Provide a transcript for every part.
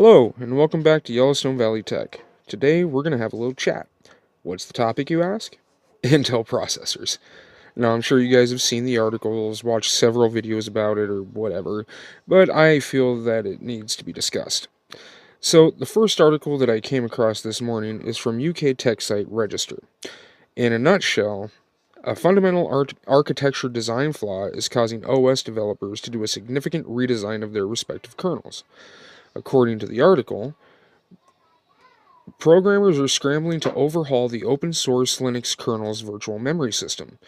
Hello, and welcome back to Yellowstone Valley Tech. Today, we're going to have a little chat. What's the topic, you ask? Intel processors. Now, I'm sure you guys have seen the articles, watched several videos about it, or whatever, but I feel that it needs to be discussed. So, the first article that I came across this morning is from UK tech site Register. In a nutshell, a fundamental architecture design flaw is causing OS developers to do a significant redesign of their respective kernels. According to the article, programmers are scrambling to overhaul the open-source Linux kernel's virtual memory system.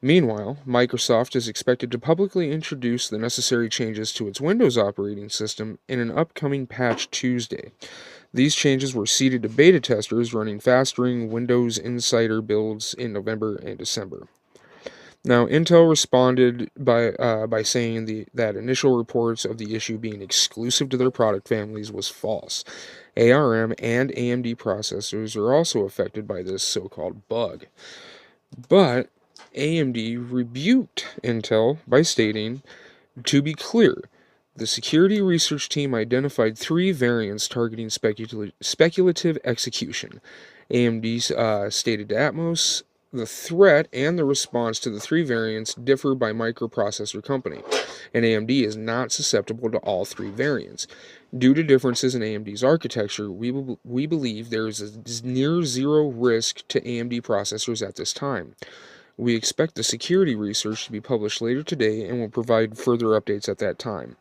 Meanwhile, Microsoft is expected to publicly introduce the necessary changes to its Windows operating system in an upcoming patch Tuesday. These changes were seeded to beta testers running fast-ring Windows Insider builds in November and December. Now, Intel responded by saying that initial reports of the issue being exclusive to their product families was false. ARM and AMD processors are also affected by this so-called bug. But AMD rebuked Intel by stating, to be clear, the security research team identified 3 variants targeting speculative execution. AMD stated to Atmos, the threat and the response to the 3 variants differ by microprocessor company, and AMD is not susceptible to all 3 variants. Due to differences in AMD's architecture, we believe there is a near zero risk to AMD processors at this time. We expect the security research to be published later today and will provide further updates at that time.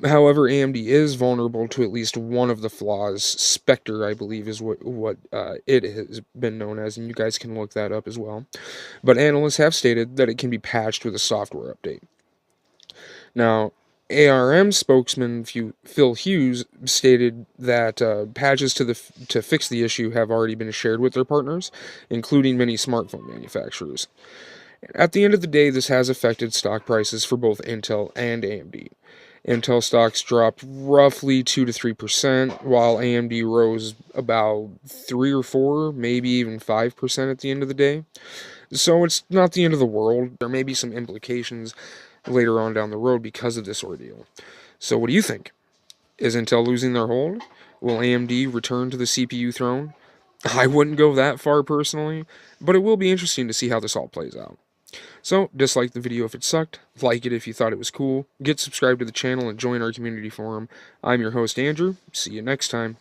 However, AMD is vulnerable to at least one of the flaws. Spectre, I believe, is what it has been known as, and you guys can look that up as well. But analysts have stated that it can be patched with a software update. Now, ARM spokesman Phil Hughes stated that patches to fix the issue have already been shared with their partners, including many smartphone manufacturers. At the end of the day, this has affected stock prices for both Intel and AMD. Intel stocks dropped roughly 2 to 3%, while AMD rose about 3 or 4, maybe even 5% at the end of the day. So it's not the end of the world. There may be some implications later on down the road because of this ordeal. So what do you think? Is Intel losing their hold? Will AMD return to the CPU throne? I wouldn't go that far personally, but it will be interesting to see how this all plays out. So, dislike the video if it sucked, like it if you thought it was cool, get subscribed to the channel and join our community forum. I'm your host, Andrew. See you next time.